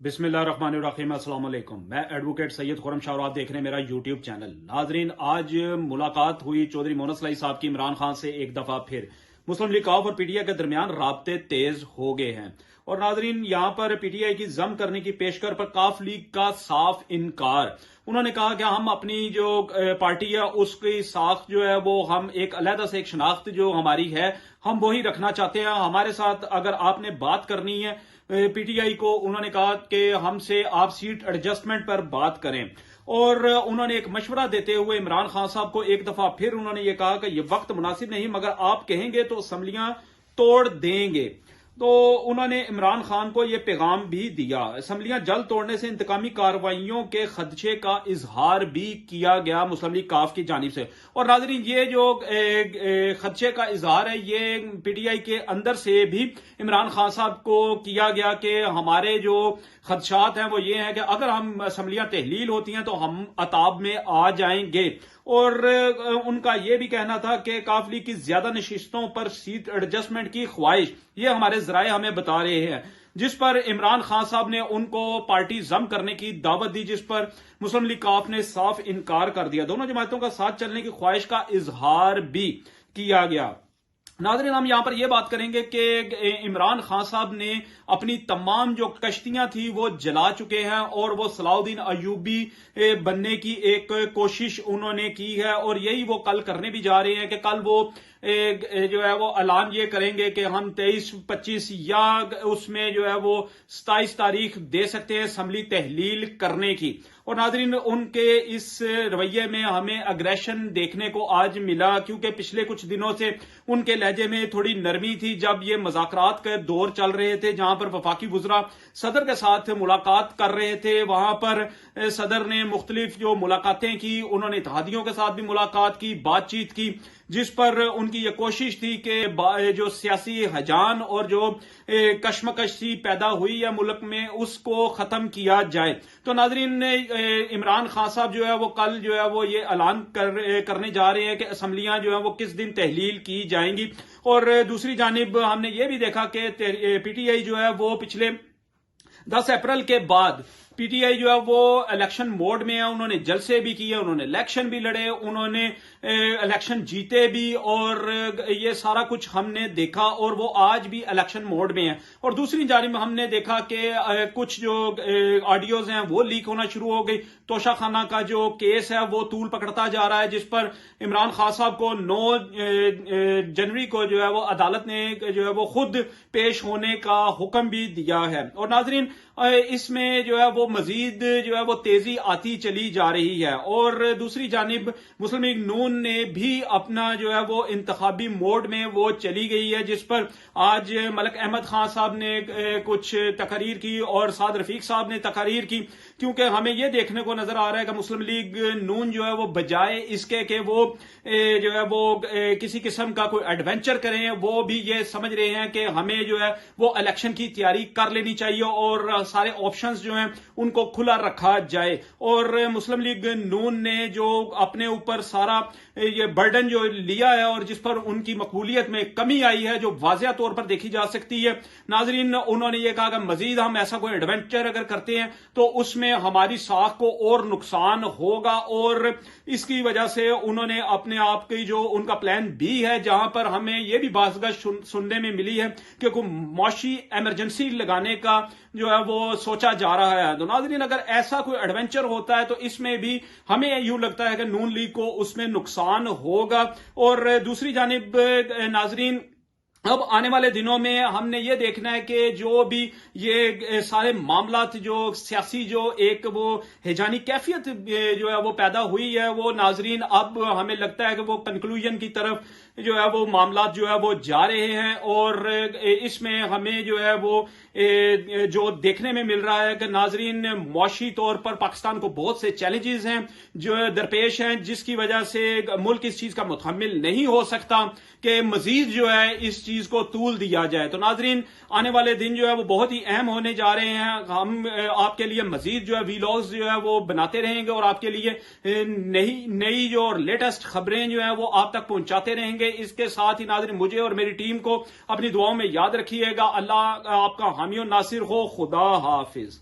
बिस्मिल्लाहिर्रहमानिर्रहीम अस्सलाम वालेकुम। मैं एडवोकेट सैयद खुर्रम शाह और आप देख रहे हैं मेरा यूट्यूब चैनल। नाजरीन, आज मुलाकात हुई चौधरी मोहम्मद सलाई साहब की इमरान खान से। एक दफा फिर मुस्लिम लीग काफ और पीटीआई के दरमियान राब्ते तेज हो गए हैं। और नाजरीन, यहां पर पीटीआई की जम करने की पेशकर पर काफ लीग का साफ इनकार। उन्होंने कहा कि हम अपनी जो पार्टी है उसकी साख जो है वो हम एक अलहदा से एक शनाख्त जो हमारी है हम वही रखना चाहते हैं। हमारे साथ अगर आपने बात करनी है पीटीआई को, उन्होंने कहा कि हमसे आप सीट एडजस्टमेंट पर बात करें। और उन्होंने एक मशवरा देते हुए इमरान खान साहब को एक दफा फिर उन्होंने ये कहा कि ये वक्त मुनासिब नहीं, मगर आप कहेंगे तो असम्बलियां तोड़ देंगे। तो उन्होंने इमरान खान को यह पैगाम भी दिया। असम्बलियां जल्द तोड़ने से इंतकामी कार्रवाइयों के खदशे का इजहार भी किया गया मुस्लिम लीग काफ की जानिब से। और नाजरीन, ये जो खदशे का इजहार है ये पीटीआई के अंदर से भी इमरान खान साहब को किया गया कि हमारे जो खदशात हैं वो ये हैं कि अगर हम असम्बलियां तहलील होती हैं तो हम अताब में आ जाएंगे। और उनका यह भी कहना था कि काफ लीग की ज्यादा नशिस्तों पर सीट एडजस्टमेंट की ख्वाहिश, ये हमारे जराए हमें बता रहे हैं, जिस पर इमरान खान साहब ने उनको पार्टी जम करने की दावत दी, जिस पर मुस्लिम लीग काफ ने साफ इनकार कर दिया। दोनों जमातों का साथ चलने की ख्वाहिश का इजहार भी किया गया। नाज़रीन, हम यहां पर यह बात करेंगे कि इमरान खान साहब ने अपनी तमाम जो कश्तियां थी वो जला चुके हैं और वो सलाउद्दीन अयूबी बनने की एक कोशिश उन्होंने की है। और यही वो कल करने भी जा रहे हैं कि कल वो जो है वो ऐलान ये करेंगे कि हम 23, 25 या उसमें जो है वो 27 तारीख दे सकते हैं असम्बली तहलील करने की। और नाजरीन, उनके इस रवैये में हमें अग्रेशन देखने को आज मिला, क्योंकि पिछले कुछ दिनों से उनके लहजे में थोड़ी नरमी थी। जब ये मुज़ाकरात के दौर चल रहे थे जहां पर वफाकी वुज़रा सदर के साथ मुलाकात कर रहे थे, वहां पर सदर ने मुख्तलिफ जो मुलाकातें की, उन्होंने इत्तेहादियों के साथ भी मुलाकात की, बातचीत की, जिस पर उनकी ये कोशिश थी कि जो सियासी हजान और जो कश्मकशी पैदा हुई है मुल्क में उसको खत्म किया जाए। तो नाजरीन, इमरान खान साहब जो है वो कल जो है वो ये ऐलान करने जा रहे हैं कि असम्बलियां जो है वो किस दिन तहलील की जाएंगी। और दूसरी जानिब हमने ये भी देखा कि पीटीआई जो है वो पिछले 10 अप्रैल के बाद पीटीआई जो है वो इलेक्शन मोड में है। उन्होंने जलसे भी किए, उन्होंने इलेक्शन भी लड़े, उन्होंने इलेक्शन जीते भी, और ये सारा कुछ हमने देखा। और वो आज भी इलेक्शन मोड में है। और दूसरी जानिब हमने देखा कि कुछ जो ऑडियोज हैं वो लीक होना शुरू हो गई। तोशाखाना का जो केस है वो तूल पकड़ता जा रहा है, जिस पर इमरान खान साहब को 9 जनवरी को जो है वो अदालत ने जो है वो खुद पेश होने का हुक्म भी दिया है। और नाजरीन, इसमें जो है वो मजीद जो है वो तेजी आती चली जा रही है। और दूसरी जानिब मुस्लिम लीग नून ने भी अपना जो है वो इंतखाबी मोड में वो चली गई है, जिस पर आज मलिक अहमद खान साहब ने कुछ तकरीर की और साद रफीक साहब ने तकरीर की। क्योंकि हमें यह देखने को नजर आ रहा है कि मुस्लिम लीग नून जो है वो बजाय इसके कि वो जो है वो किसी किस्म का कोई एडवेंचर करें, वो भी ये समझ रहे हैं कि हमें जो है वो इलेक्शन की तैयारी कर लेनी चाहिए और सारे ऑप्शंस जो हैं उनको खुला रखा जाए। और मुस्लिम लीग नून ने जो अपने ऊपर सारा ये बर्डन जो लिया है और जिस पर उनकी मकबूलियत में कमी आई है, जो वाज़िया तौर पर देखी जा सकती है, नाजरीन, उन्होंने ये कहा कि मजीद हम ऐसा कोई एडवेंचर अगर करते हैं तो उसमें हमारी साख को और नुकसान होगा। और इसकी वजह से उन्होंने अपने आप की जो उनका प्लान भी है, जहां पर हमें यह भी बाज़ सुनने में मिली है कि कोई मौशी इमरजेंसी लगाने का जो है वो सोचा जा रहा है। तो नाजरीन, अगर ऐसा कोई एडवेंचर होता है तो इसमें भी हमें यूं लगता है कि नून लीग को उसमें नुकसान होगा। और दूसरी जानिब नाजरीन, अब आने वाले दिनों में हमने ये देखना है कि जो भी ये सारे मामलात जो सियासी जो एक वो हिजानी कैफियत जो है वो पैदा हुई है, वो नाजरीन अब हमें लगता है कि वो कंक्लूजन की तरफ जो है वो मामलात जो है वो जा रहे हैं। और इसमें हमें जो है वो जो देखने में मिल रहा है कि नाजरीन, मौशी तौर पर पाकिस्तान को बहुत से चैलेंजेस हैं जो दरपेश हैं, जिसकी वजह से मुल्क इस चीज का मुतहम्मिल नहीं हो सकता कि मजीद जो है इस चीज को तूल दिया जाए। तो नाजरीन, आने वाले दिन जो है वो बहुत ही अहम होने जा रहे हैं। हम आपके लिए मजीद जो है वीलॉग्स जो है वो बनाते रहेंगे और आपके लिए नई जो लेटेस्ट खबरें जो है वो आप तक पहुंचाते रहेंगे। इसके साथ ही नाज़रीन, मुझे और मेरी टीम को अपनी दुआओं में याद रखिएगा। अल्लाह आपका हामी और नासिर हो। खुदा हाफिज।